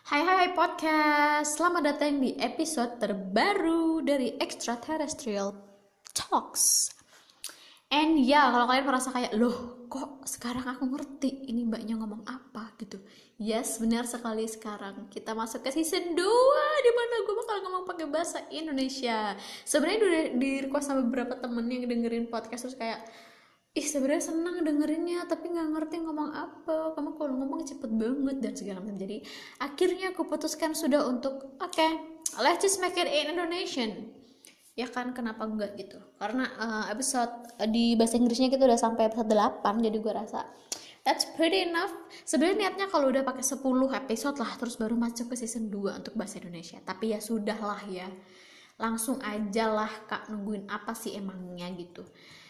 Hai podcast, selamat datang di episode terbaru dari Extraterrestrial Talks. And ya, kalau kalian merasa kayak, loh kok sekarang aku ngerti ini mbaknya ngomong apa gitu. Yes, benar sekali, sekarang kita masuk ke season 2 di mana gue bakal ngomong pakai bahasa Indonesia. Sebenarnya udah di request sama beberapa temen yang dengerin podcast terus kayak, sebenarnya senang dengerinnya tapi nggak ngerti ngomong apa, kamu kalau ngomong cepet banget dan segala macam. Jadi akhirnya aku putuskan sudah untuk okay, let's just make it in Indonesian, ya kan, kenapa enggak gitu. Karena episode di bahasa Inggrisnya kita udah sampai episode 8, jadi gue rasa that's pretty enough. Sebenarnya niatnya kalau udah pakai 10 episode lah terus baru masuk ke season 2 untuk bahasa Indonesia, tapi ya sudahlah ya, langsung aja lah kak, nungguin apa sih emangnya gitu.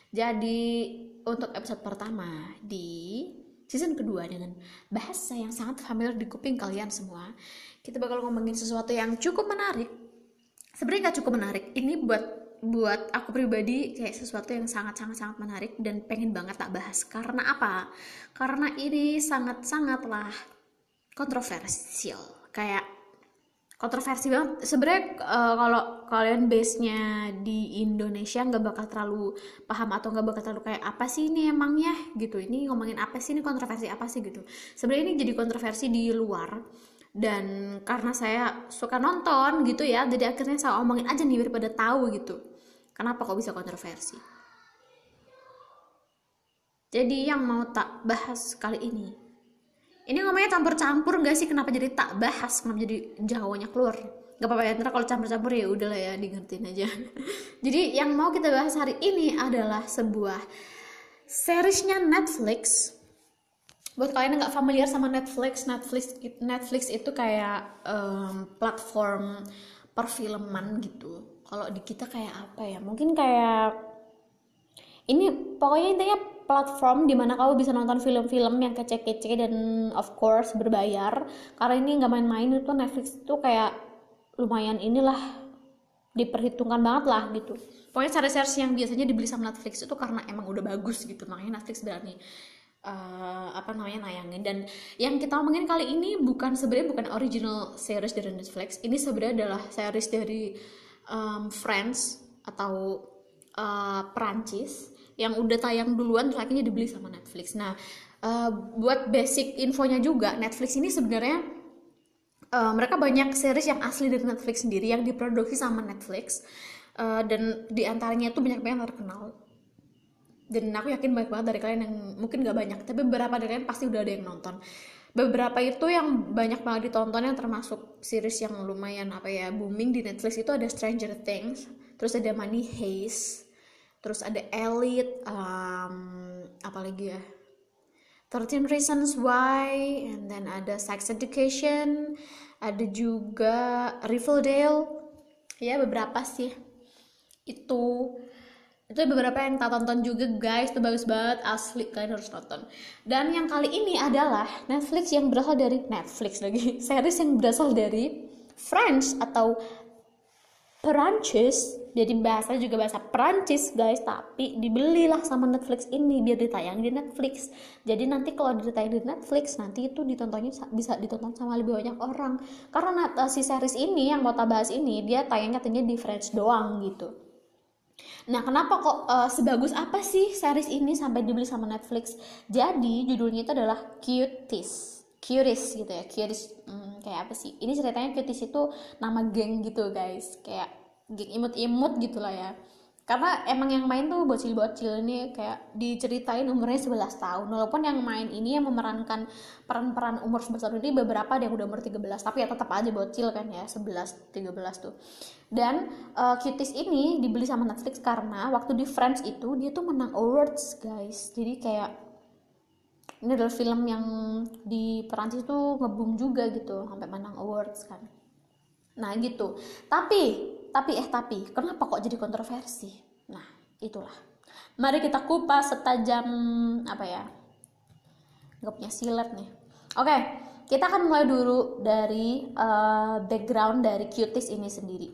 Jadi untuk episode pertama di season kedua dengan bahasa yang sangat familiar di kuping kalian semua, kita bakal ngomongin sesuatu yang cukup menarik. Sebenarnya nggak cukup menarik, ini buat aku pribadi kayak sesuatu yang sangat menarik dan pengen banget tak bahas. Karena apa? Karena ini sangatlah kontroversial, kayak kontroversi banget sebenarnya. Kalau kalian base-nya di Indonesia nggak bakal terlalu paham atau nggak bakal terlalu kayak apa sih ini emangnya gitu, ini ngomongin apa sih, ini kontroversi apa sih gitu. Sebenarnya ini jadi kontroversi di luar, dan karena saya suka nonton gitu ya, jadi akhirnya saya omongin aja nih daripada tahu gitu kenapa kok bisa kontroversi. Jadi yang mau tak bahas kali ini ngomongnya campur-campur gak sih? Kenapa jadi tak bahas? Kenapa jadi Jawanya keluar? Gak apa-apa ya, ntar kalau campur-campur ya udahlah ya, digertiin aja. Jadi yang mau kita bahas hari ini adalah sebuah seriesnya Netflix. Buat kalian yang gak familiar sama Netflix itu kayak platform perfilman gitu. Kalau di kita kayak apa ya? Mungkin kayak ini pokoknya intinya platform dimana kamu bisa nonton film-film yang kece-kece dan of course berbayar. Karena ini nggak main-main, itu Netflix itu kayak lumayan inilah, diperhitungkan banget lah gitu. Pokoknya series-series yang biasanya dibeli sama Netflix itu karena emang udah bagus gitu, makanya Netflix berani nayangin. Dan yang kita omongin kali ini sebenarnya bukan original series dari Netflix. Ini sebenarnya adalah series dari Friends atau Perancis yang udah tayang duluan terus akhirnya dibeli sama Netflix. Nah, buat basic infonya juga, Netflix ini sebenarnya mereka banyak series yang asli dari Netflix sendiri yang diproduksi sama Netflix, dan diantaranya itu banyak yang terkenal. Dan aku yakin banyak banget dari kalian yang mungkin gak banyak, tapi beberapa dari kalian pasti udah ada yang nonton. Beberapa itu yang banyak banget ditonton, yang termasuk series yang lumayan booming di Netflix itu ada Stranger Things, terus ada Money Heist, terus ada Elite, apalagi ya, 13 Reasons Why, and then ada Sex Education, ada juga Riverdale. Ya beberapa sih itu beberapa yang tak tonton juga guys, itu bagus banget asli, kalian harus tonton. Dan yang kali ini adalah Netflix yang berasal dari series yang berasal dari French atau Perancis. Jadi bahasanya juga bahasa Perancis guys, tapi dibelilah sama Netflix ini biar ditayang di Netflix. Jadi nanti kalau ditayang di Netflix, nanti itu ditontonnya bisa ditonton sama lebih banyak orang. Karena si series ini yang mau kita bahas ini, dia tayangnya di French doang gitu. Nah, kenapa kok sebagus apa sih series ini sampai dibeli sama Netflix? Jadi judulnya itu adalah Cuties gitu ya. Cuties kayak apa sih? Ini ceritanya Cuties itu nama geng gitu guys, kayak geng imut-imut gitulah ya. Karena emang yang main tuh bocil-bocil ini, kayak diceritain umurnya 11 tahun. Walaupun yang main ini yang memerankan peran-peran umur 11 tahun ini beberapa ada yang udah umur 13, tapi ya tetap aja bocil kan ya, 11 13 tuh. Dan Cuties ini dibeli sama Netflix karena waktu di Friends itu dia tuh menang awards guys. Jadi kayak ini adalah film yang di Perancis tuh nge-boom juga gitu, sampai menang awards kan. Nah gitu. Tapi kenapa kok jadi kontroversi? Nah itulah, mari kita kupas setajam apa ya, nggak punya silet nih. Oke, kita akan mulai dulu dari background dari Cuties ini sendiri.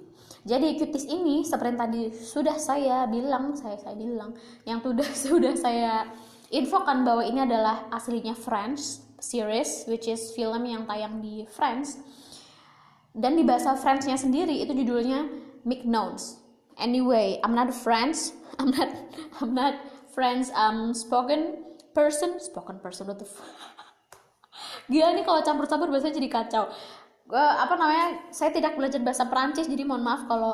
Jadi Cuties ini seperti yang tadi sudah saya bilang, yang sudah saya infokan bahwa ini adalah aslinya Friends series, which is film yang tayang di France. Dan di bahasa French-nya sendiri itu judulnya Mignones. Anyway, I'm not I'm not French spoken person what the gila nih kalau campur-campur bahasanya jadi kacau. Saya tidak belajar bahasa Perancis, jadi mohon maaf kalau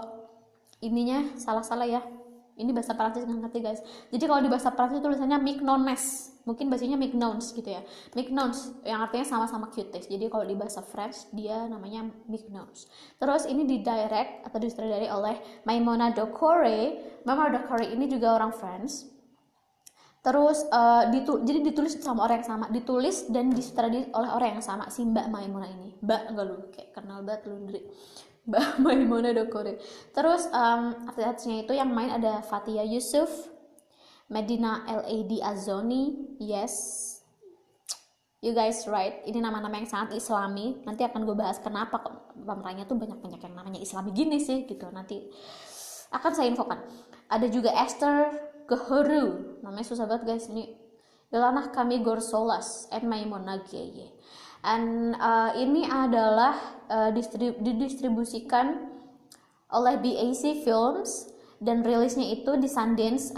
ininya salah-salah ya. Ini bahasa Perancis, nggak ngerti guys. Jadi kalau di bahasa Perancis tulisannya Mignones, mungkin bahasanya Mignones gitu ya, Mignones yang artinya sama-sama cuties. Jadi kalau di bahasa French dia namanya Mignones. Terus ini didirect atau disutradari oleh Maimouna Doucouré. Maimouna Doucouré ini juga orang France. Terus jadi ditulis sama orang yang sama, ditulis dan disutradari oleh orang yang sama, si Mbak Maimouna ini. Mbak enggak lu, kayak kenal banget lu Ndri. Mbak Maimouna Doucouré. Terus artis-artisnya itu yang main ada Fatia Yusuf, Medina Lad Azoni, yes, you guys right, ini nama-nama yang sangat islami. Nanti akan gue bahas kenapa pemerannya tuh banyak-banyak yang namanya islami gini sih gitu, nanti akan saya infokan. Ada juga Esther Gahuru, namanya susah banget guys ini, Ilana Kami Gorsolas and Maimouna Geye. And ini adalah didistribusikan oleh BAC Films dan rilisnya itu di Sundance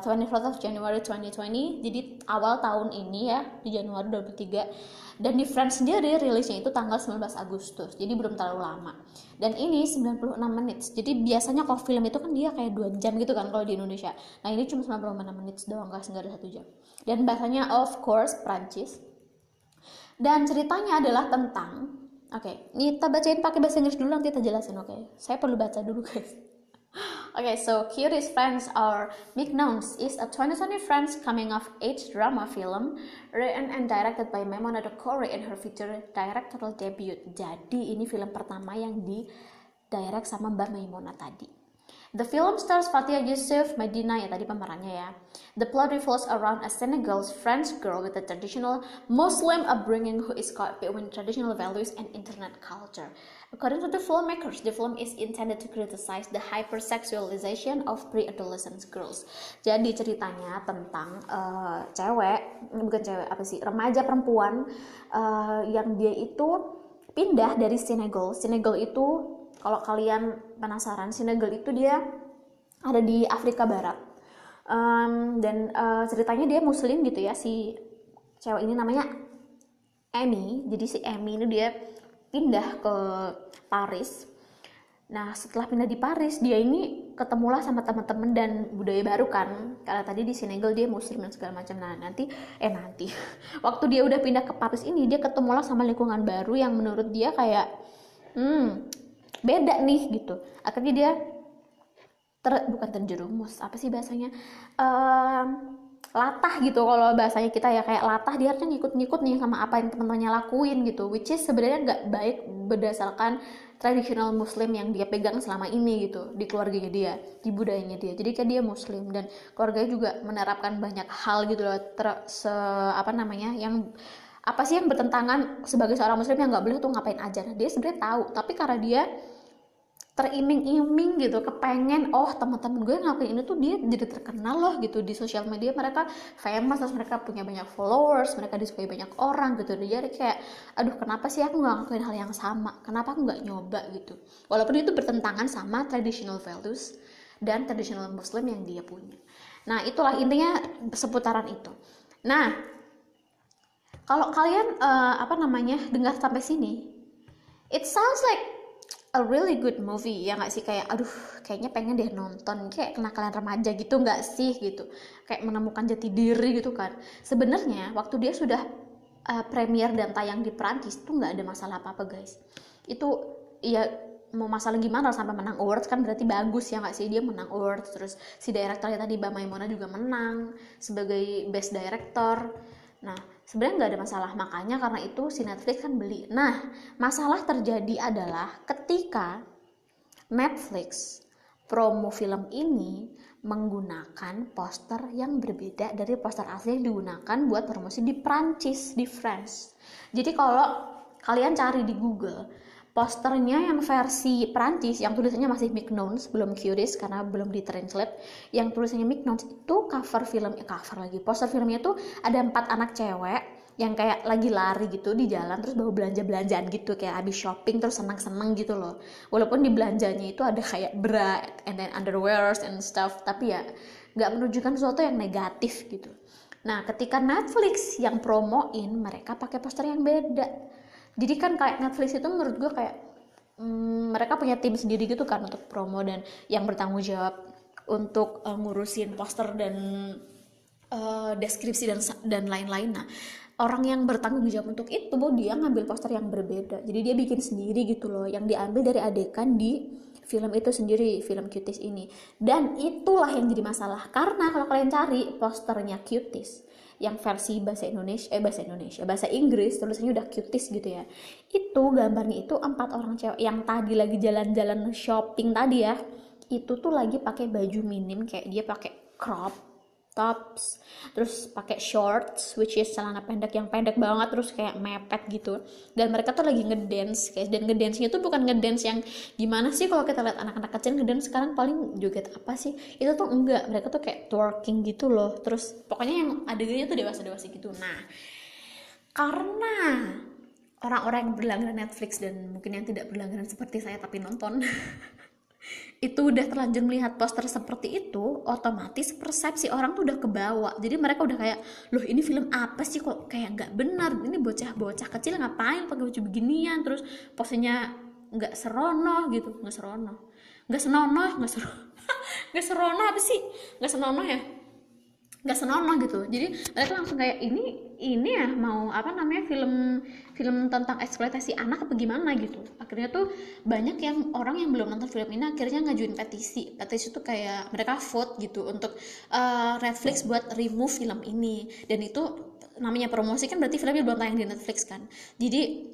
24th of January 2020, jadi awal tahun ini ya, di Januari 2023. Dan di France sendiri rilisnya itu tanggal 19 Agustus, jadi belum terlalu lama. Dan ini 96 menit, jadi biasanya kalau film itu kan dia kayak 2 jam gitu kan kalau di Indonesia. Nah ini cuma 96 menit doang guys, nggak ada 1 jam. Dan bahasanya of course Prancis. Dan ceritanya adalah tentang, ini kita bacain pakai bahasa Inggris dulu, nanti kita jelasin. Saya perlu baca dulu guys. So Cuties Friends or Mignones is a 2020 French coming-of-age drama film written and directed by Maimouna Doucouré in her feature directorial debut. Jadi ini film pertama yang di-direct sama Mbak Maimouna tadi. The film stars Fatia Yusuf, Medina ya tadi pemerannya ya. The plot revolves around a Senegalese French girl with a traditional Muslim upbringing who is caught between traditional values and internet culture. According to the filmmakers, the film is intended to criticize the hypersexualization of pre-adolescent girls. Jadi ceritanya tentang remaja perempuan yang dia itu pindah dari Senegal. Senegal itu, kalau kalian penasaran, Senegal itu dia ada di Afrika Barat. Dan ceritanya dia muslim gitu ya, si cewek ini namanya Amy. Jadi si Amy ini dia pindah ke Paris. Nah setelah pindah di Paris, dia ini ketemulah sama teman-teman dan budaya baru kan, karena tadi di Senegal dia muslim dan segala macam. Nah nanti waktu dia udah pindah ke Paris ini, dia ketemulah sama lingkungan baru yang menurut dia kayak beda nih gitu. Akhirnya dia bukan terjerumus, apa sih bahasanya, latah gitu kalau bahasanya kita ya, kayak latah. Dia harusnya ngikut-ngikut nih sama apa yang teman-temannya lakuin gitu, which is sebenarnya nggak baik berdasarkan traditional muslim yang dia pegang selama ini gitu, di keluarganya dia, di budayanya dia. Jadi kan dia muslim dan keluarganya juga menerapkan banyak hal gitu loh, yang bertentangan sebagai seorang muslim yang nggak boleh tuh ngapain aja. Nah, dia sebenarnya tahu, tapi karena dia teriming-iming gitu, kepengen teman-teman gue ngelakuin ini tuh dia jadi terkenal loh gitu di sosial media, mereka famous, terus mereka punya banyak followers, mereka disukai banyak orang gitu. Dia kayak kenapa sih aku nggak ngelakuin hal yang sama, kenapa aku nggak nyoba gitu, walaupun itu bertentangan sama traditional values dan traditional muslim yang dia punya. Nah itulah intinya seputaran itu. Nah kalau kalian dengar sampai sini, it sounds like a really good movie ya nggak sih, kayak kayaknya pengen deh nonton, kayak kenakalan remaja gitu nggak sih gitu, kayak menemukan jati diri gitu kan. Sebenarnya waktu dia sudah premier dan tayang di Perancis tuh nggak ada masalah apa-apa guys. Itu ya mau masalah gimana sampai menang awards kan, berarti bagus ya nggak sih, dia menang awards. Terus si direkturnya tadi Mbak Maimouna juga menang sebagai best director. Nah sebenarnya nggak ada masalah, makanya karena itu si Netflix kan beli. Nah masalah terjadi adalah ketika Netflix promo film ini menggunakan poster yang berbeda dari poster asli yang digunakan buat promosi di Prancis, di France. Jadi kalau kalian cari di Google posternya yang versi Prancis yang tulisannya masih Mignones, belum Cuties karena belum ditranslate, yang tulisannya Mignones itu poster filmnya tuh ada 4 anak cewek yang kayak lagi lari gitu di jalan terus bawa belanja-belanjaan gitu, kayak habis shopping terus senang-senang gitu loh. Walaupun di belanjanya itu ada kayak bra and then underwears and stuff, tapi ya nggak menunjukkan sesuatu yang negatif gitu. Nah, ketika Netflix yang promoin, mereka pakai poster yang beda. Jadi kan kayak Netflix itu menurut gue kayak mereka punya tim sendiri gitu kan untuk promo dan yang bertanggung jawab untuk ngurusin poster dan deskripsi dan lain-lain. Nah, orang yang bertanggung jawab untuk itu dia ngambil poster yang berbeda, jadi dia bikin sendiri gitu loh, yang diambil dari adegan di film itu sendiri, film Cuties ini. Dan itulah yang jadi masalah, karena kalau kalian cari posternya Cuties yang versi bahasa Inggris, tulisannya udah Cuties gitu ya, itu gambarnya itu 4 orang cewek yang tadi lagi jalan-jalan shopping tadi ya, itu tuh lagi pakai baju minim, kayak dia pakai crop tops, terus pakai shorts which is celana pendek yang pendek banget, terus kayak mepet gitu, dan mereka tuh lagi ngedance guys. Dan ngedance-nya tuh bukan ngedance yang gimana sih kalau kita lihat anak-anak kecil ngedance sekarang paling joget apa sih, itu tuh enggak, mereka tuh kayak twerking gitu loh, terus pokoknya yang adegannya tuh dewasa-dewasa gitu. Nah, karena orang-orang yang berlangganan Netflix dan mungkin yang tidak berlangganan seperti saya tapi nonton itu udah terlanjur melihat poster seperti itu, otomatis persepsi orang tuh udah kebawa. Jadi mereka udah kayak, loh ini film apa sih kok kayak nggak benar, ini bocah-bocah kecil ngapain pakai baju beginian, terus posenya nggak serono gitu, nggak senonoh nggak serono apa sih, nggak senonoh ya, nggak senonoh gitu. Jadi mereka langsung kayak ini ya mau apa namanya, film tentang eksploitasi anak apa gimana gitu. Akhirnya tuh banyak yang orang yang belum nonton film ini akhirnya ngajuin petisi tuh kayak mereka vote gitu untuk Netflix buat remove film ini. Dan itu namanya promosi kan, berarti filmnya belum tayang di Netflix kan. Jadi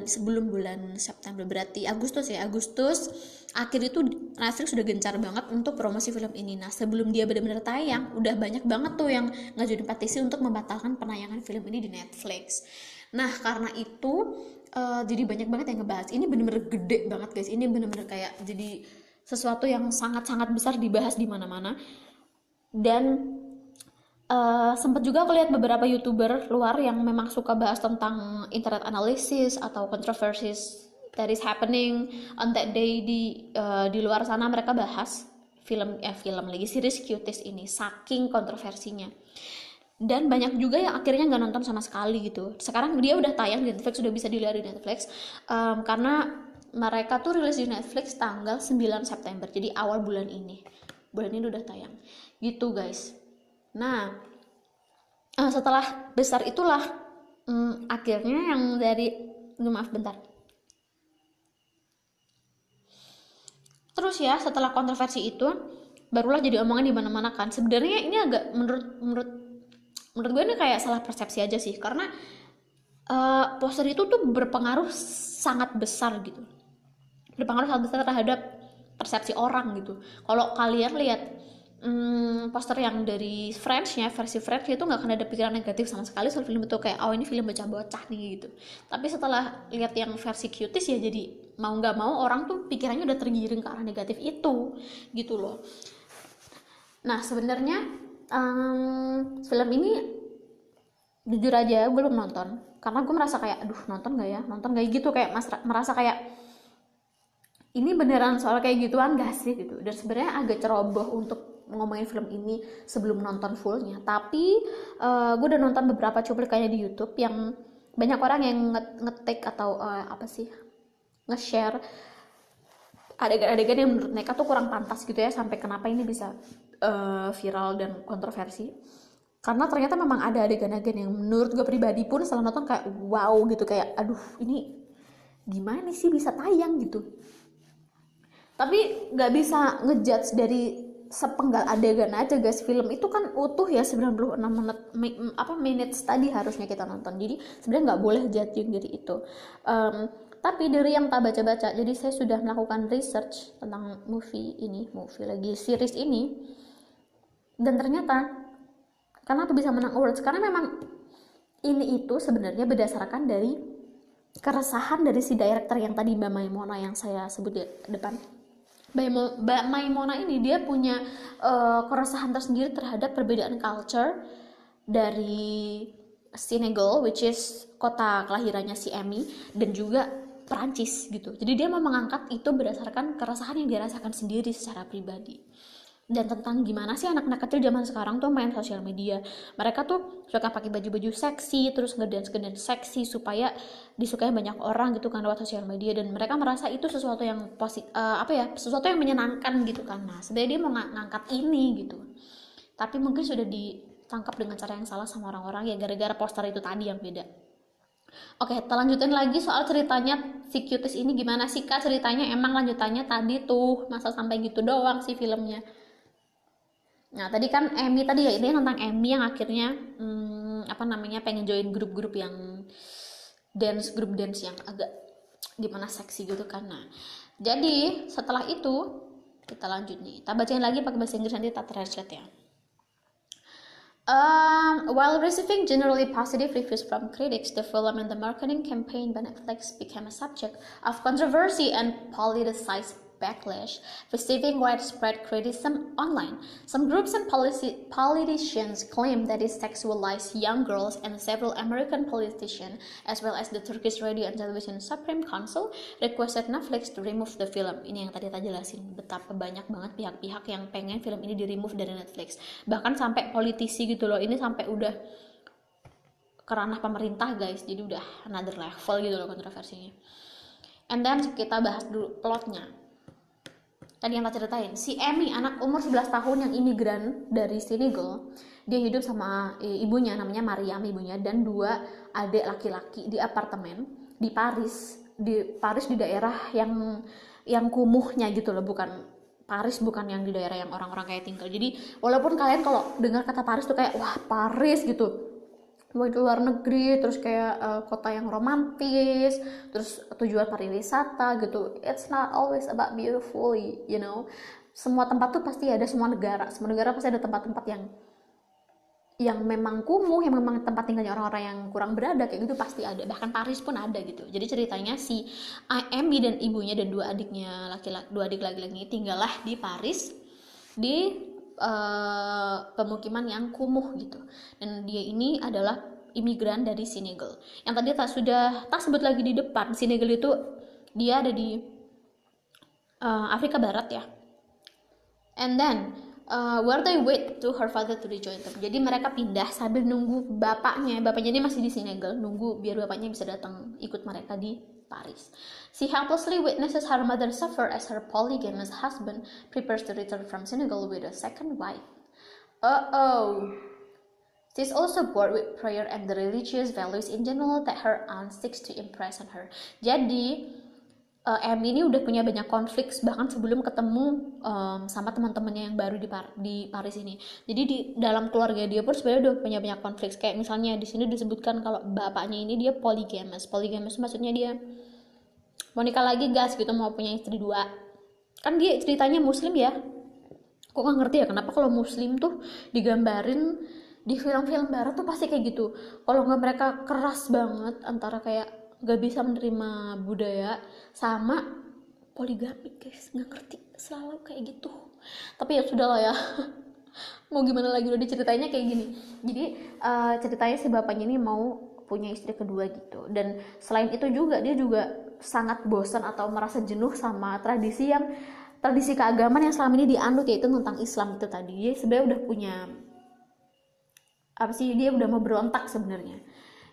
sebelum bulan September, berarti Agustus akhir itu Netflix sudah gencar banget untuk promosi film ini. Nah, sebelum dia benar-benar tayang udah banyak banget tuh yang ngajuin petisi untuk membatalkan penayangan film ini di Netflix. Nah, karena itu jadi banyak banget yang ngebahas. Ini bener-bener gede banget guys, ini bener-bener kayak jadi sesuatu yang sangat-sangat besar dibahas di mana-mana. Dan sempat juga aku lihat beberapa YouTuber luar yang memang suka bahas tentang internet analysis atau controversies that is happening on that day di luar sana. Mereka bahas film lagi series Cuties ini saking kontroversinya. Dan banyak juga yang akhirnya nggak nonton sama sekali gitu. Sekarang dia udah tayang di Netflix, sudah bisa dilihat di Netflix, karena mereka tuh rilis di Netflix tanggal 9 September, jadi awal bulan ini udah tayang gitu guys. Nah, setelah besar itulah akhirnya yang dari maaf bentar. Terus ya, setelah kontroversi itu barulah jadi omongan di mana-mana kan. Sebenarnya ini agak menurut gue ini kayak salah persepsi aja sih, karena poster itu tuh berpengaruh sangat besar gitu, terhadap persepsi orang gitu. Kalau kalian lihat poster yang dari Friends-nya, versi Friends itu nggak akan ada pikiran negatif sama sekali soal film itu, kayak oh ini film bocah-bocah nih gitu. Tapi setelah lihat yang versi Cuties ya, jadi mau nggak mau orang tuh pikirannya udah tergiring ke arah negatif itu gitu loh. Nah, sebenarnya film ini jujur aja gue belum nonton, karena gue merasa kayak aduh nonton gak gitu, kayak merasa kayak ini beneran soal kayak gituan gak sih gitu. Dan sebenarnya agak ceroboh untuk ngomongin film ini sebelum nonton fullnya. Tapi gue udah nonton beberapa cuplikannya di YouTube yang banyak orang yang nge-take atau nge-share adegan-adegan yang menurut mereka tuh kurang pantas gitu ya, sampai kenapa ini bisa viral dan kontroversi. Karena ternyata memang ada adegan-adegan yang menurut gue pribadi pun setelah nonton kayak wow gitu, kayak aduh ini gimana sih bisa tayang gitu. Tapi nggak bisa ngejudge dari sepenggal adegan aja guys. Film itu kan utuh ya, 96 minutes tadi harusnya kita nonton. Jadi sebenarnya nggak boleh judging dari itu. Tapi dari yang tak baca-baca, jadi saya sudah melakukan research tentang series ini, dan ternyata karena tuh bisa menang awards, karena memang ini itu sebenarnya berdasarkan dari keresahan dari si director yang tadi, Mbak Maimona yang saya sebut di depan. Mbak Maimona ini dia punya keresahan tersendiri terhadap perbedaan culture dari Senegal, which is kota kelahirannya si Amy, dan juga Perancis gitu. Jadi dia mau mengangkat itu berdasarkan keresahan yang dia rasakan sendiri secara pribadi. Dan tentang gimana sih anak-anak kecil zaman sekarang tuh main sosial media. Mereka tuh suka pakai baju-baju seksi, terus ngedance seksi supaya disukai banyak orang gitu kan lewat sosial media, dan mereka merasa itu sesuatu yang sesuatu yang menyenangkan gitu kan. Nah, sebenarnya dia mau ngangkat ini gitu. Tapi mungkin sudah ditangkap dengan cara yang salah sama orang-orang ya gara-gara poster itu tadi yang beda. Oke, kita lanjutin lagi soal ceritanya si Cuties ini gimana sih Kak ceritanya. Emang lanjutannya tadi tuh masa sampai gitu doang sih filmnya. Nah tadi kan Amy tadi ya, ini tentang Amy yang akhirnya pengen join grup-grup yang grup dance yang agak gimana seksi gitu kan. Nah jadi setelah itu kita lanjut nih, kita bacain lagi pakai bahasa Inggris nanti tak translate ya. While receiving generally positive reviews from critics, the film and the marketing campaign by Netflix became a subject of controversy and politicized backlash, receiving widespread criticism online. Some groups and politicians claim that it sexualized young girls, and several American politicians, as well as the Turkish Radio and Television Supreme Council, requested Netflix to remove the film. Ini yang tadi kita jelasin, betapa banyak banget pihak-pihak yang pengen film ini di-remove dari Netflix. Bahkan sampai politisi gitu loh, ini sampai udah ke ranah pemerintah guys, jadi udah another level gitu loh kontroversinya. And then kita bahas dulu plotnya. Tadi yang tak ceritain, si Amy anak umur 11 tahun yang imigran dari Senegal, dia hidup sama ibunya namanya Mariam ibunya, dan 2 adik laki-laki di apartemen di Paris di daerah yang kumuhnya gitu loh, bukan yang di daerah yang orang-orang kayak tinggal. Jadi walaupun kalian kalau dengar kata Paris tuh kayak wah Paris gitu, di luar negeri, terus kayak kota yang romantis, terus tujuan pariwisata gitu. It's not always about beautifully, you know. Semua tempat tuh pasti ada, semua negara pasti ada tempat-tempat yang memang kumuh, yang memang tempat tinggalnya orang-orang yang kurang berada kayak gitu pasti ada. Bahkan Paris pun ada gitu. Jadi ceritanya si Amy dan ibunya dan 2 adik laki-laki ini tinggallah di Paris di pemukiman yang kumuh gitu, dan dia ini adalah imigran dari Senegal. Yang tadi tak sebut lagi di depan, Senegal itu dia ada di Afrika Barat ya. And then where they wait to her father to rejoin them. Jadi mereka pindah sambil nunggu bapaknya ini masih di Senegal, nunggu biar bapaknya bisa datang ikut mereka di Paris. She helplessly witnesses her mother suffer as her polygamous husband prepares to return from Senegal with a second wife. She's also bored with prayer and the religious values in general that her aunt seeks to impress on her. Jadi Amy ini udah punya banyak konflik bahkan sebelum ketemu sama teman-temannya yang baru di Paris ini. Jadi di dalam keluarga dia pun sebenarnya udah punya banyak konflik. Kayak misalnya di sini disebutkan kalau bapaknya ini dia polygamous. Polygamous maksudnya dia mau nikah lagi guys gitu, mau punya istri 2. Kan dia ceritanya muslim ya. Kok gak ngerti ya kenapa kalau muslim tuh digambarin di film-film barat tuh pasti kayak gitu. Kalau nggak mereka keras banget antara kayak gak bisa menerima budaya sama poligami guys, nggak ngerti selalu kayak gitu. Tapi ya sudah lah ya. Mau gimana lagi, udah diceritainnya kayak gini. Jadi ceritanya si bapaknya ini mau punya istri kedua gitu, dan selain itu juga dia juga sangat bosan atau merasa jenuh sama tradisi keagamaan yang selama ini dianut, yaitu tentang Islam itu tadi. Dia sebenarnya udah punya dia udah mau berontak sebenarnya.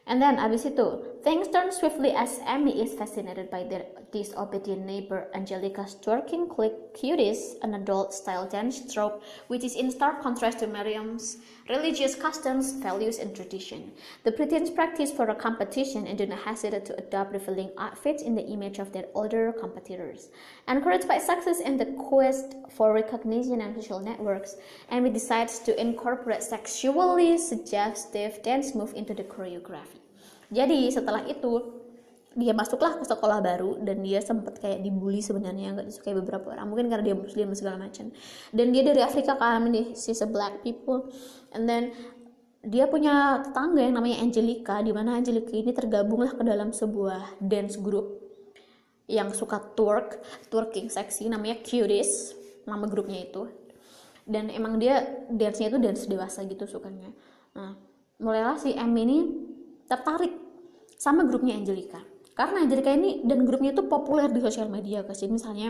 And then abis itu things turn swiftly as Amy is fascinated by their disobedient neighbor Angelica's twerking cuties, an adult-style dance troupe which is in stark contrast to Miriam's religious customs, values, and tradition. The preteens practice for a competition and do not hesitate to adopt revealing outfits in the image of their older competitors. Encouraged by success in the quest for recognition and social networks, Amy decides to incorporate sexually suggestive dance move into the choreography. Jadi setelah itu dia masuklah ke sekolah baru, dan dia sempat kayak dibully sebenarnya, nggak disukai beberapa orang, mungkin karena dia muslim segala macam, dan dia dari Afrika kan, she's a black people. And then dia punya tetangga yang namanya Angelica, di mana Angelica ini tergabunglah ke dalam sebuah dance group yang suka twerking seksi, namanya Cuties nama grupnya itu. Dan emang dia dance-nya itu dance dewasa gitu sukanya. Nah mulailah si M ini tertarik sama grupnya Angelica. Karena Angelica ini dan grupnya itu populer di sosial media guys. Jadi misalnya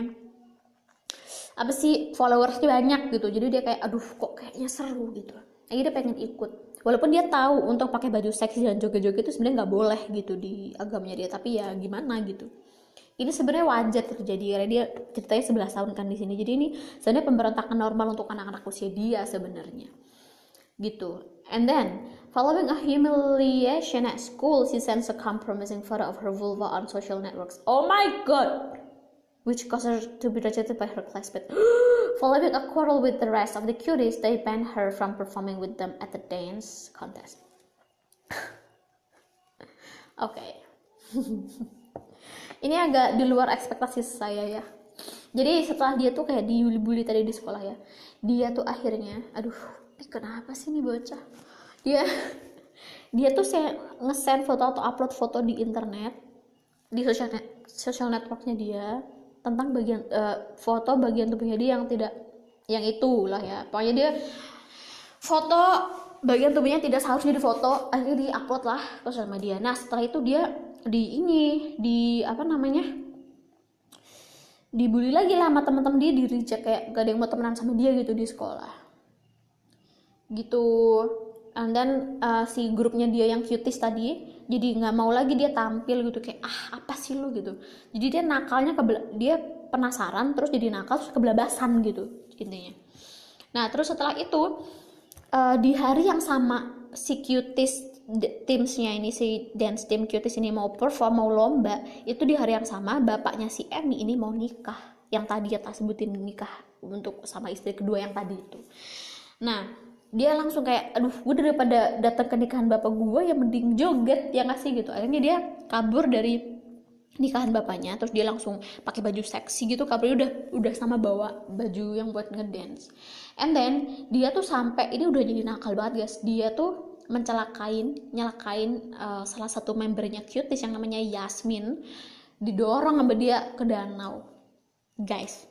apa sih, followersnya banyak gitu, jadi dia kayak aduh kok kayaknya seru gitu, jadi dia pengen ikut, walaupun dia tahu untuk pakai baju seksi dan joget-joget itu sebenarnya nggak boleh gitu di agamanya dia, tapi ya gimana gitu. Ini sebenarnya wajar terjadi karena dia ceritanya 11 tahun kan di sini, jadi ini sebenarnya pemberontakan normal untuk anak-anak usia dia sebenarnya gitu. And then following a humiliation at school, she sends a compromising photo of her vulva on social networks. Oh my god, which caused her to be rejected by her classmates. Following a quarrel with the rest of the cuties, they banned her from performing with them at the dance contest. Oke. Ini agak di luar ekspektasi saya ya. Jadi setelah dia tuh kayak dibully tadi di sekolah ya, dia tuh akhirnya, aduh, kenapa sih nih bocah? Dia tuh nge-send foto atau upload foto di internet, di social networknya dia, tentang bagian foto bagian tubuhnya dia yang tidak, yang itulah ya, pokoknya dia foto bagian tubuhnya tidak seharusnya difoto, akhirnya di-upload lah ke sosial media. Nah setelah itu dia dibully lagi lah sama teman-teman dia, di reject, kayak gak ada yang mau temenan sama dia gitu di sekolah gitu. And then si grupnya dia yang cuties tadi jadi nggak mau lagi dia tampil gitu, kayak apa sih lu gitu. Jadi dia nakalnya dia penasaran terus jadi nakal terus kebelabasan gitu intinya. Nah terus setelah itu di hari yang sama si cuties timsnya ini, si dance team cuties ini mau perform, mau lomba, itu di hari yang sama bapaknya si Emmy ini mau nikah, yang tadi ya tak sebutin nikah untuk sama istri kedua yang tadi itu. Nah dia langsung kayak aduh gue daripada datang ke nikahan bapak gue ya mending joget ya nggak sih gitu. Akhirnya dia kabur dari nikahan bapaknya, terus dia langsung pakai baju seksi gitu, kabarnya udah sama bawa baju yang buat ngedance. And then dia tuh sampai ini udah jadi nakal banget guys, dia tuh nyelakain salah satu membernya cuties yang namanya Yasmin, didorong sama dia ke danau guys.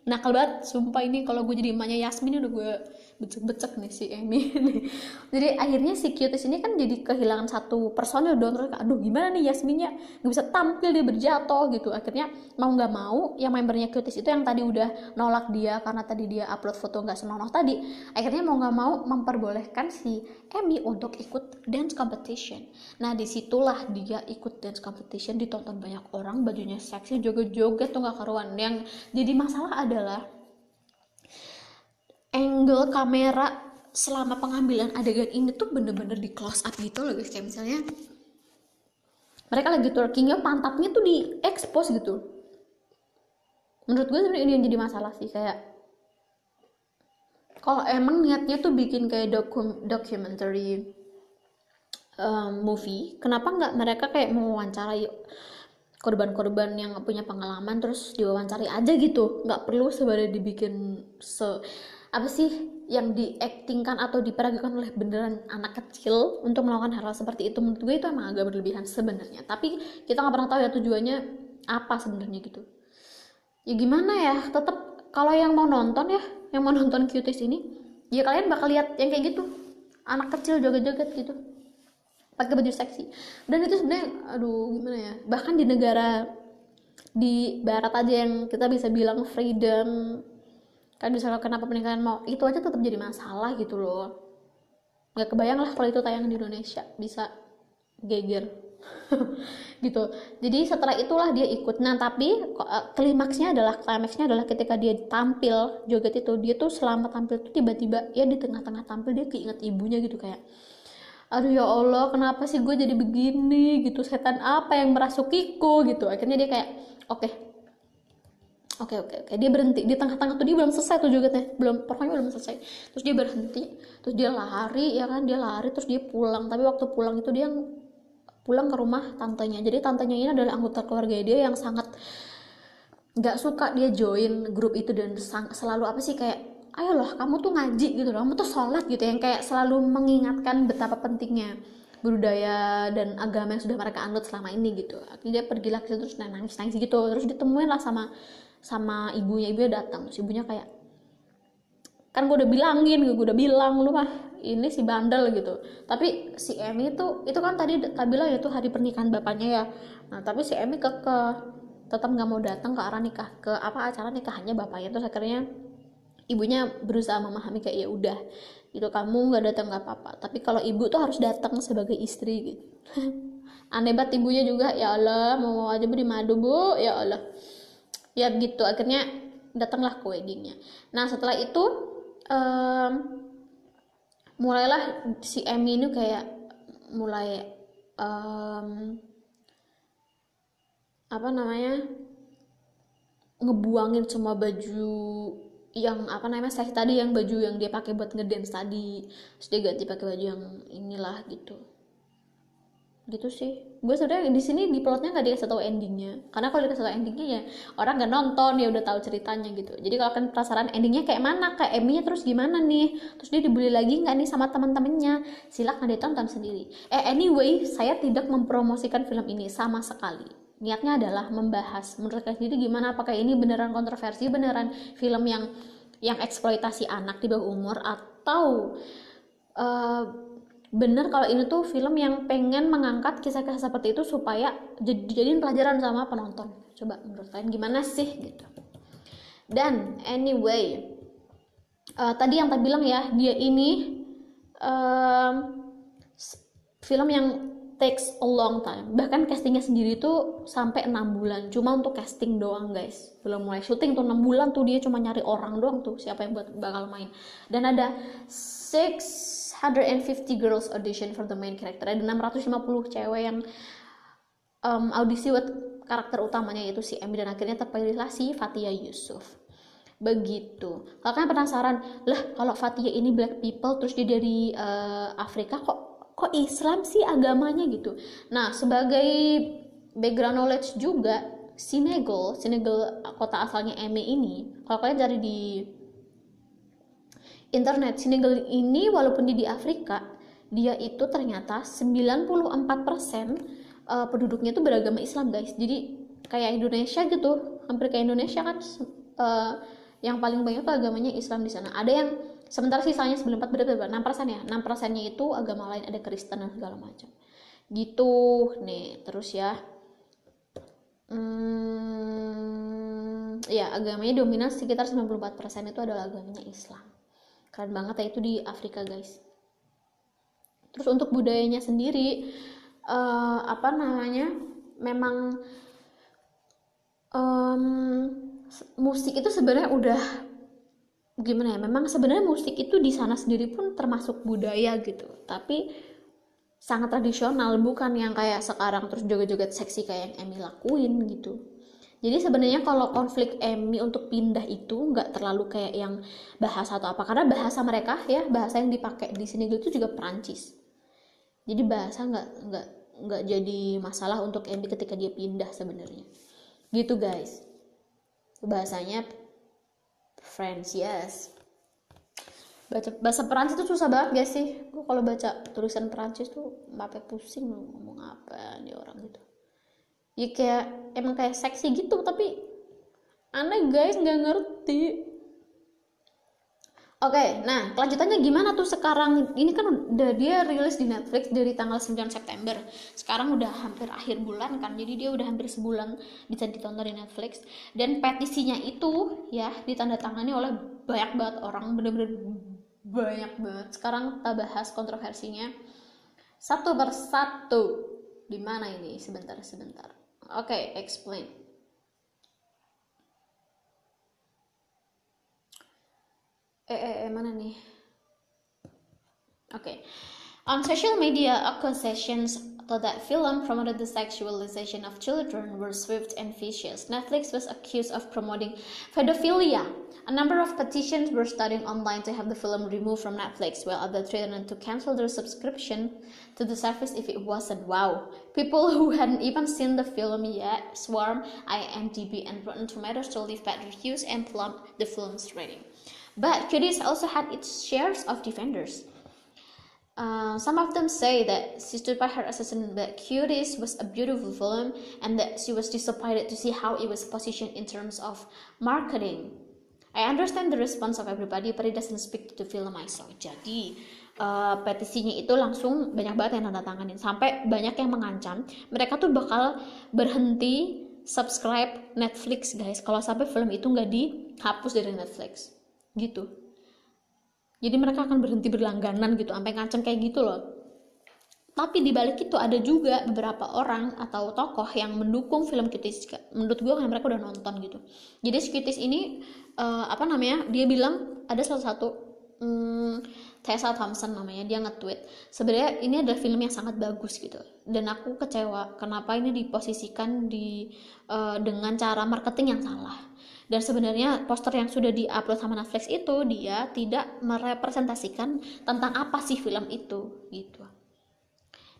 Nakal banget sumpah. Ini kalau gue jadi emaknya Yasmin udah gue becek-becek nih si Emmy nih. Jadi akhirnya si cuties ini kan jadi kehilangan satu personil dong, terus aduh gimana nih Yasminnya nggak bisa tampil, dia berjatuh gitu. Akhirnya mau nggak mau yang membernya cuties itu yang tadi udah nolak dia karena tadi dia upload foto nggak senonoh tadi, akhirnya mau nggak mau memperbolehkan si Emmy untuk ikut dance competition. Nah disitulah dia ikut dance competition, ditonton banyak orang, bajunya seksi, joget-joget tuh nggak karuan. Yang jadi masalah adalah angle kamera selama pengambilan adegan ini tuh bener-bener di close up gitu loh guys. Kayak misalnya mereka lagi twerkingnya pantatnya tuh di expose gitu. Menurut gue sebenarnya ini yang jadi masalah sih. Kayak kalau emang niatnya tuh bikin kayak documentary movie, kenapa nggak mereka kayak mewawancarai korban-korban yang punya pengalaman terus diwawancari aja gitu, nggak perlu sebenarnya dibikin apa sih yang diaktingkan atau diperagakan oleh beneran anak kecil untuk melakukan hal seperti itu. Menurut gue itu emang agak berlebihan sebenarnya, tapi kita nggak pernah tahu ya tujuannya apa sebenarnya gitu. Ya gimana ya, tetap kalau yang mau nonton cuties ini ya kalian bakal lihat yang kayak gitu, anak kecil joget-joget gitu pakai baju seksi. Dan itu sebenarnya aduh gimana ya, bahkan di negara di barat aja yang kita bisa bilang freedom kan, misalnya kenapa pernikahan mau itu aja tetap jadi masalah gitu loh. Nggak kebayang lah kalau itu tayang di Indonesia, bisa geger gitu. Jadi setelah itulah dia ikut. Nah tapi klimaksnya adalah ketika dia tampil joget itu, dia tuh selama tampil tuh tiba-tiba ya di tengah-tengah tampil dia keinget ibunya gitu, kayak aduh ya Allah kenapa sih gue jadi begini gitu, setan apa yang merasukiku gitu. Akhirnya dia kayak oke, dia berhenti di tengah-tengah tuh, dia belum selesai tuh jogetnya, pokoknya belum selesai, terus dia berhenti, terus dia lari ya kan, terus dia pulang. Tapi waktu pulang itu dia pulang ke rumah tantenya. Jadi tantenya ini adalah anggota keluarga dia yang sangat nggak suka dia join grup itu, dan selalu apa sih kayak ayolah kamu tuh ngaji gitu loh, kamu tuh sholat gitu, yang kayak selalu mengingatkan betapa pentingnya budaya dan agama yang sudah mereka anut selama ini gitu. Akhirnya dia pergi lagi terus nangis gitu, terus ditemuin lah sama ibunya datang. Terus ibunya kayak kan gue udah bilang lu mah ini si bandel gitu. Tapi si Amy itu kan tadi tak bilang ya itu hari pernikahan bapaknya ya. Nah tapi si Amy tetap nggak mau datang ke acara nikahannya bapaknya. Terus akhirnya ibunya berusaha memahami kayak ya udah gitu, kamu nggak datang nggak apa-apa, tapi kalau ibu tuh harus datang sebagai istri gitu. Aneh banget ibunya juga, ya Allah mau aja beri madu bu, ya Allah ya gitu. Akhirnya datanglah ke weddingnya. Nah setelah itu mulailah si Amy ini kayak mulai apa namanya ngebuangin semua baju yang saya tadi, yang baju yang dia pakai buat ngedance tadi, terus dia ganti pakai baju yang inilah gitu sih. Gue sebenarnya di sini di plotnya nggak dikasih tahu endingnya, karena kalau dikasih tahu endingnya ya orang nggak nonton, ya udah tahu ceritanya gitu. Jadi kalau kalian penasaran endingnya kayak mana, kayak Amy-nya terus gimana nih, terus dia dibully lagi nggak nih sama teman-temannya, silakan ditonton sendiri. Anyway, saya tidak mempromosikan film ini sama sekali. Niatnya adalah membahas menurut kalian sendiri gimana, apakah ini beneran kontroversi, beneran film yang eksploitasi anak di bawah umur, atau bener kalau ini tuh film yang pengen mengangkat kisah-kisah seperti itu supaya jadiin pelajaran sama penonton. Coba menurut kalian gimana sih gitu. Dan anyway, tadi yang bilang ya, dia ini film yang takes a long time. Bahkan castingnya sendiri tuh sampai 6 bulan cuma untuk casting doang guys. Belum mulai syuting tuh 6 bulan tuh dia cuma nyari orang doang tuh siapa yang bakal main. Dan ada 650 girls audition for the main character. Ada 650 cewek yang audisi buat karakter utamanya, yaitu si Amy, dan akhirnya terpilihlah si Fatia Yusuf. Begitu. Kalau kalian penasaran, lah kalau Fatia ini black people terus dia dari Afrika, kok Islam sih agamanya gitu. Nah, sebagai background knowledge juga, Senegal kota asalnya Amy ini, kalau kalian cari di internet, Senegal ini walaupun dia di Afrika, dia itu ternyata 94% penduduknya itu beragama Islam guys. Jadi kayak Indonesia gitu, hampir kayak Indonesia kan, yang paling banyak tuh agamanya Islam di sana. Ada yang sementara sisanya 94 berapa 6% ya, 6%-nya itu agama lain, ada Kristen dan segala macam gitu nih. Terus ya ya agamanya dominan sekitar 94% itu adalah agamanya Islam. Keren banget ya itu di Afrika guys. Terus untuk budayanya sendiri memang musik itu sebenarnya udah gimana ya, memang sebenarnya musik itu di sana sendiri pun termasuk budaya gitu, tapi sangat tradisional, bukan yang kayak sekarang terus joget-joget seksi kayak yang Amy lakuin gitu. Jadi sebenarnya kalau konflik Amy untuk pindah itu nggak terlalu kayak yang bahasa atau apa, karena bahasa mereka ya, bahasa yang dipakai di sini itu juga Perancis. Jadi bahasa nggak jadi masalah untuk Amy ketika dia pindah sebenarnya. Gitu guys. Bahasanya French, yes. Bahasa Perancis tuh susah banget guys sih. Gue kalau baca tulisan Perancis tuh sampai pusing ngomong apa nih orang gitu. Ya kayak emang kayak seksi gitu, tapi aneh guys, nggak ngerti. Oke, nah kelanjutannya gimana tuh sekarang? Ini kan udah dia rilis di Netflix dari tanggal 9 September. Sekarang udah hampir akhir bulan kan, jadi dia udah hampir sebulan bisa ditonton di Netflix. Dan petisinya itu ya ditandatangani oleh banyak banget orang, bener-bener banyak banget. Sekarang kita bahas kontroversinya satu persatu. Di mana ini? Sebentar. Oke, explain. Mana nih? Okay. On social media, accusations that film promoted the sexualization of children were swift and vicious. Netflix was accused of promoting pedophilia. A number of petitions were starting online to have the film removed from Netflix, while others threatened to cancel their subscription to the service if it wasn't. Wow. People who hadn't even seen the film yet swarmed IMDb and Rotten Tomatoes to leave bad reviews and plump the film's rating. But Cuties also had its shares of defenders. Some of them say that she stood by her assessment that Cuties was a beautiful film and that she was disappointed to see how it was positioned in terms of marketing. I understand the response of everybody, but it doesn't speak to the film I saw. Jadi petisinya itu langsung banyak banget yang tanda tanganin, sampai banyak yang mengancam mereka tuh bakal berhenti subscribe Netflix guys kalau sampai film itu nggak dihapus dari Netflix gitu. Jadi mereka akan berhenti berlangganan gitu, sampai ngancam kayak gitu loh. Tapi di balik itu ada juga beberapa orang atau tokoh yang mendukung film Cuties. Menurut gue kan mereka udah nonton gitu. Jadi si Cuties ini dia bilang ada salah satu Tessa Thompson namanya, dia nge-tweet sebenarnya ini adalah film yang sangat bagus gitu, dan aku kecewa kenapa ini diposisikan dengan cara marketing yang salah. Dan sebenarnya poster yang sudah di-upload sama Netflix itu dia tidak merepresentasikan tentang apa sih film itu gitu.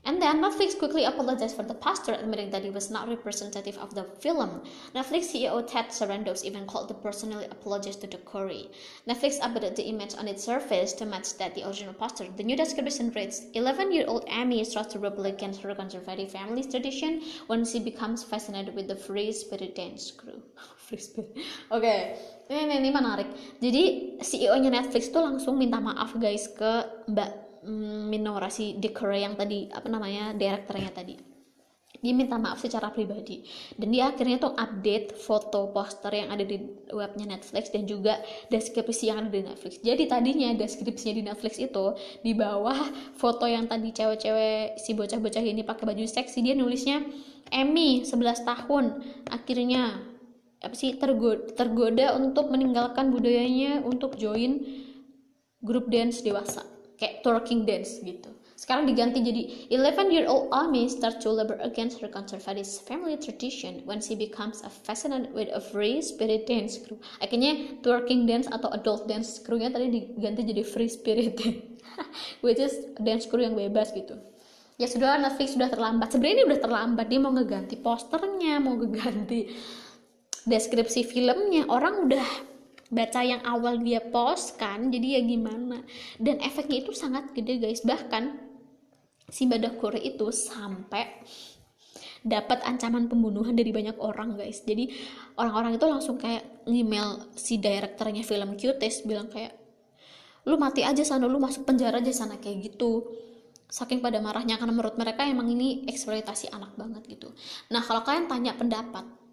And then Netflix quickly apologized for the poster, admitting that it was not representative of the film. Netflix CEO Ted Sarandos even called the personally apologized to the Corey. Netflix updated the image on its surface to match that the original poster. The new description reads, 11-year-old Amy starts to rebel against her conservative family's tradition when she becomes fascinated with the free spirit dance crew. Free spirit. Oke. Ini menarik. Jadi CEO-nya Netflix tuh langsung minta maaf guys ke Mbak Minoura si Decor yang tadi direkturnya tadi. Dia minta maaf secara pribadi, dan dia akhirnya tuh update foto poster yang ada di webnya Netflix dan juga deskripsi yang ada di Netflix. Jadi tadinya deskripsinya di Netflix itu di bawah foto yang tadi cewek-cewek si bocah-bocah ini pakai baju seksi, dia nulisnya Amy 11 tahun akhirnya tergoda untuk meninggalkan budayanya untuk join grup dance dewasa kayak twerking dance gitu. Sekarang diganti jadi 11-year-old Amy starts to rebel against her conservative family tradition when she becomes a fascinated with a free spirit dance crew. Akhirnya twerking dance atau adult dance crew-nya tadi diganti jadi free spirit which is dance crew yang bebas gitu. Ya sudah, Netflix sudah terlambat. Sebenarnya ini udah terlambat, dia mau ngeganti posternya, mau ngeganti deskripsi filmnya. Orang udah baca yang awal dia post kan, jadi ya gimana. Dan efeknya itu sangat gede guys, bahkan si Badak Corey itu sampai dapat ancaman pembunuhan dari banyak orang guys. Jadi orang-orang itu langsung kayak email si direkturnya film Cuties, bilang kayak lu mati aja sana, lu masuk penjara aja sana, kayak gitu. Saking pada marahnya, karena menurut mereka emang ini eksploitasi anak banget gitu. Nah kalau kalian tanya pendapat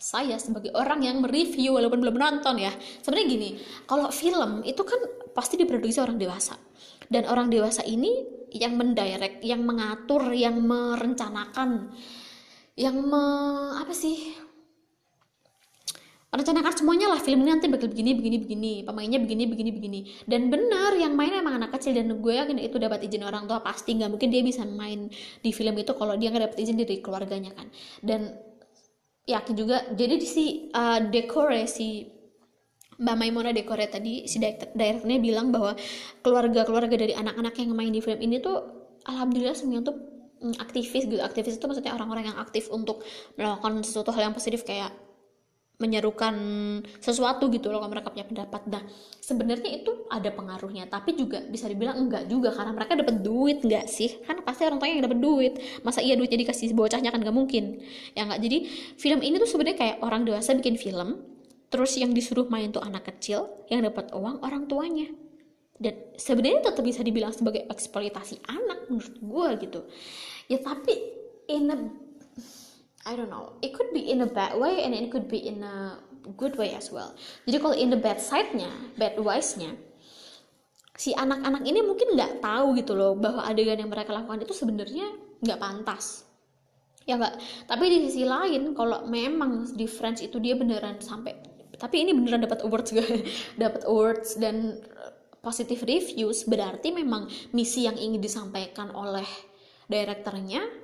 saya sebagai orang yang mereview walaupun belum nonton ya, sebenarnya gini, kalau film itu kan pasti diproduksi orang dewasa, dan orang dewasa ini yang mendirect, yang mengatur, yang merencanakan, yang merencanakan semuanya lah, film ini nanti bakal begini, pemainnya begini. Dan benar yang main emang anak kecil, dan gue yakin itu dapat izin orang tua pasti, nggak mungkin dia bisa main di film itu kalau dia nggak dapat izin dari keluarganya kan. Dan yakin juga, jadi si Decore, si Mbak Maimuna Decore tadi, si direkturnya bilang bahwa keluarga dari anak-anak yang main di film ini tuh alhamdulillah semuanya tuh aktivis gitu. Aktivis itu maksudnya orang-orang yang aktif untuk melakukan sesuatu hal yang positif, kayak menyerukan sesuatu gitu loh kalau mereka punya pendapat. Nah sebenarnya itu ada pengaruhnya, tapi juga bisa dibilang enggak juga, karena mereka dapat duit enggak sih, kan pasti orang tuanya yang dapat duit, masa iya duitnya dikasih bocahnya, kan nggak mungkin ya enggak. Jadi film ini tuh sebenarnya kayak orang dewasa bikin film, terus yang disuruh main tuh anak kecil yang dapat uang orang tuanya, dan sebenarnya tetap bisa dibilang sebagai eksploitasi anak menurut gue gitu ya. Tapi in a I don't know, it could be in a bad way and it could be in a good way as well. Jadi kalau in the bad side-nya, bad wise-nya, si anak-anak ini mungkin nggak tahu gitu loh bahwa adegan yang mereka lakukan itu sebenarnya nggak pantas, ya nggak. Tapi di sisi lain, kalau memang di Friends itu dia beneran sampai, tapi ini beneran dapat awards dapat awards dan positive reviews, berarti memang misi yang ingin disampaikan oleh direkturnya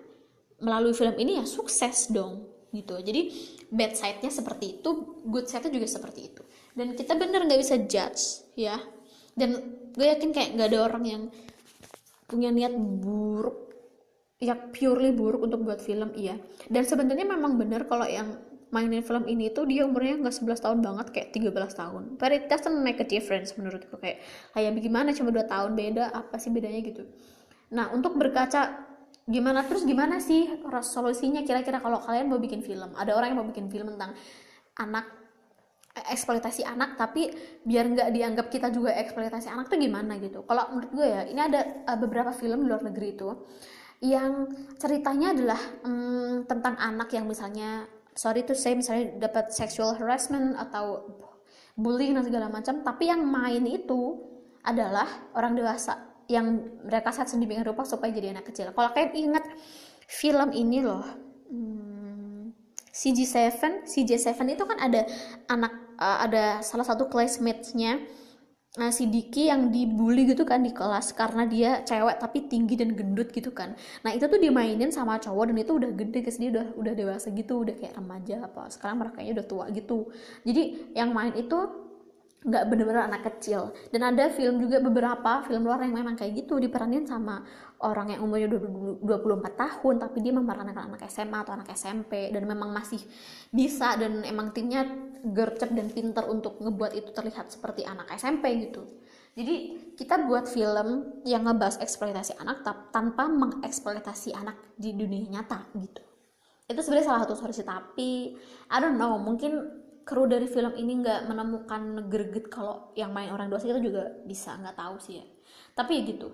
melalui film ini ya sukses dong gitu. Jadi bad side-nya seperti itu, good side-nya juga seperti itu, dan kita bener nggak bisa judge ya. Dan gue yakin kayak nggak ada orang yang punya niat buruk, ya purely buruk untuk buat film, iya. Dan sebenarnya memang bener kalau yang mainin film ini tuh dia umurnya nggak 11 tahun banget, kayak 13 tahun, but it doesn't make a difference menurutku. Kayak gimana cuma 2 tahun beda, apa sih bedanya gitu. Nah untuk berkaca gimana sih solusinya kira-kira kalau kalian mau bikin film, ada orang yang mau bikin film tentang anak eksploitasi anak, tapi biar nggak dianggap kita juga eksploitasi anak tuh gimana gitu. Kalau menurut gue ya, ini ada beberapa film di luar negeri itu yang ceritanya adalah tentang anak yang misalnya, sorry to say, misalnya dapat sexual harassment atau bullying dan segala macam, tapi yang main itu adalah orang dewasa yang mereka set sedemikian rupa supaya jadi anak kecil. Kalau kalian ingat film ini loh, CJ7 itu kan ada ada salah satu classmates-nya si Diki yang dibully gitu kan di kelas karena dia cewek tapi tinggi dan gendut gitu kan. Nah itu tuh dimainin sama cowok dan itu udah gede, guys, dia udah dewasa gitu, udah kayak remaja apa. Sekarang mereka udah tua gitu. Jadi yang main itu nggak bener-bener anak kecil. Dan ada film juga, beberapa film luar yang memang kayak gitu, diperanin sama orang yang umurnya 24 tahun tapi dia memerankan anak SMA atau anak SMP dan memang masih bisa, dan emang timnya gercep dan pinter untuk ngebuat itu terlihat seperti anak SMP gitu. Jadi kita buat film yang ngebahas eksploitasi anak tanpa mengeksploitasi anak di dunia nyata gitu. Itu sebenarnya salah satu solusi, tapi I don't know, mungkin kru dari film ini nggak menemukan greget kalau yang main orang dewasa itu juga bisa, nggak tahu sih ya. Tapi gitu,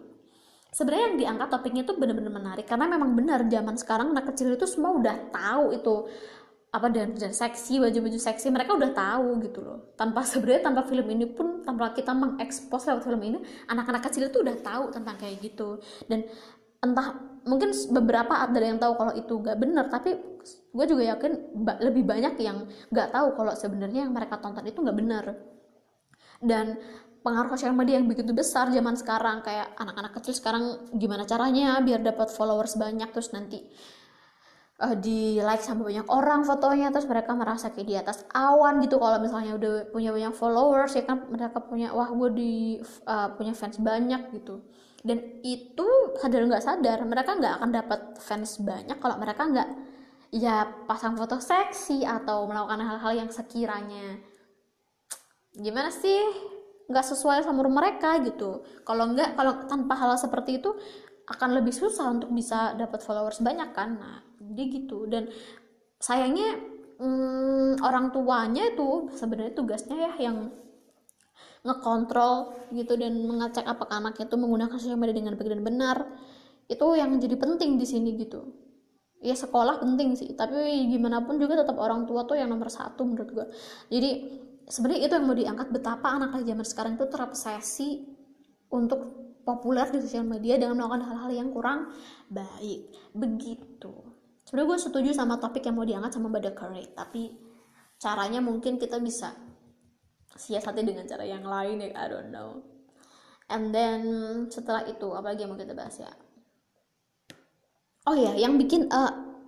sebenarnya yang diangkat topiknya tuh bener-bener menarik karena memang benar zaman sekarang anak kecil itu semua udah tahu itu apa, dan seksi, baju-baju seksi mereka udah tahu gitu loh, sebenarnya tanpa film ini pun, tanpa kita mengekspos lewat film ini, anak-anak kecil itu udah tahu tentang kayak gitu. Dan entah, mungkin beberapa ada yang tahu kalau itu gak benar, tapi gue juga yakin lebih banyak yang gak tahu kalau sebenarnya yang mereka tonton itu gak benar. Dan pengaruh sosial media yang begitu besar zaman sekarang, kayak anak-anak kecil sekarang gimana caranya biar dapat followers banyak, terus nanti di like sama banyak orang fotonya, terus mereka merasa kayak di atas awan gitu kalau misalnya udah punya banyak followers, ya kan mereka punya, wah gue punya fans banyak gitu. Dan itu sadar nggak sadar mereka nggak akan dapat fans banyak kalau mereka nggak ya pasang foto seksi atau melakukan hal-hal yang sekiranya gimana sih, nggak sesuai sama umur mereka gitu. Kalau tanpa hal seperti itu akan lebih susah untuk bisa dapat followers banyak kan. Nah jadi gitu. Dan sayangnya orang tuanya itu sebenarnya tugasnya ya yang ngekontrol gitu dan mengecek apakah anaknya itu menggunakan sosial media dengan baik dan benar. Itu yang jadi penting di sini gitu. Ya sekolah penting sih, tapi gimana pun juga tetap orang tua tuh yang nomor satu menurut gue. Jadi sebenarnya itu yang mau diangkat, betapa anak zaman sekarang itu terobsesi untuk populer di sosial media dengan melakukan hal-hal yang kurang baik begitu. Sebenarnya gue setuju sama topik yang mau diangkat sama Mbak Curry, tapi caranya mungkin kita bisa siasati dengan cara yang lain ya, I don't know. And then setelah itu apa lagi yang mau kita bahas ya? Oh ya, yang bikin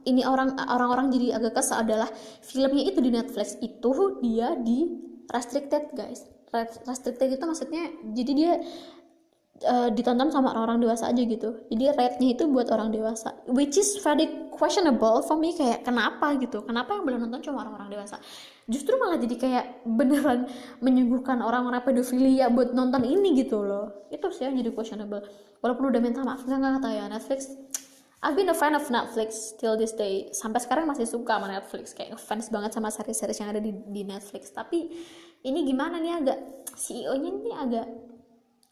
ini orang-orang jadi agak kesal adalah filmnya itu di Netflix itu dia di restricted, guys. Restricted itu maksudnya jadi dia ditonton sama orang-orang dewasa aja gitu. Jadi rate-nya itu buat orang dewasa, which is very questionable for me. Kayak kenapa gitu, kenapa yang boleh nonton cuma orang-orang dewasa? Justru malah jadi kayak beneran menyuguhkan orang-orang pedofilia buat nonton ini gitu loh. Itu sih yang jadi questionable. Walaupun udah minta maaf nggak kata ya Netflix. I've been a fan of Netflix till this day. Sampai sekarang masih suka sama Netflix, kayak fans banget sama series-series yang ada di Netflix. Tapi ini gimana nih, agak CEO-nya ini agak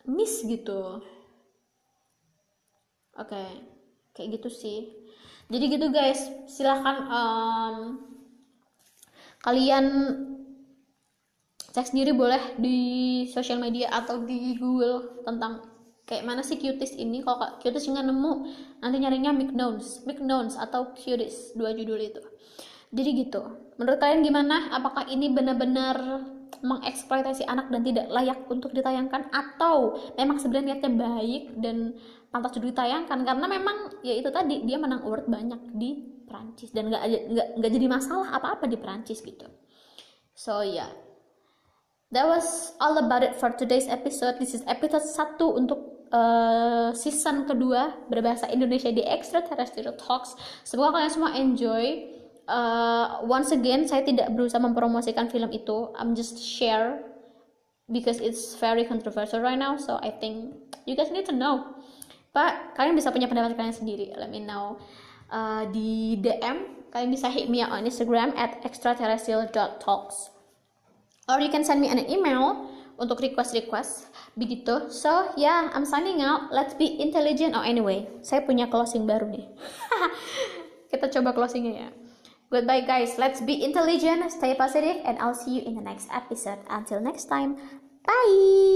miss gitu. Oke, kayak gitu sih. Jadi gitu guys, silahkan kalian cek sendiri boleh di sosial media atau di Google tentang kayak mana sih Cuties ini. Kalau Cuties nggak nemu, nanti nyarinya McNounce atau Cuties, 2 judul itu. Jadi gitu, menurut kalian gimana? Apakah ini benar-benar mengeksploitasi anak dan tidak layak untuk ditayangkan, atau memang sebenarnya niatnya baik dan pantas untuk ditayangkan? Karena memang ya itu tadi, dia menang award banyak di Perancis dan nggak jadi masalah apa-apa di Perancis gitu. So yeah, that was all about it for today's episode. This is episode 1 untuk season kedua berbahasa Indonesia di Extraterrestrial Talks. Semoga kalian semua enjoy. Once again, saya tidak berusaha mempromosikan film itu. I'm just share because it's very controversial right now. So I think you guys need to know. Pak, kalian bisa punya pendapat kalian sendiri. Let me know di DM. Kalian bisa hit me on Instagram @extraterrestrial.talks. or you can send me an email untuk request begitu. So yeah, I'm signing out. Let's be intelligent. Oh anyway, saya punya closing baru nih. Kita coba closingnya ya. Goodbye guys, let's be intelligent, stay positive, and I'll see you in the next episode. Until next time, bye.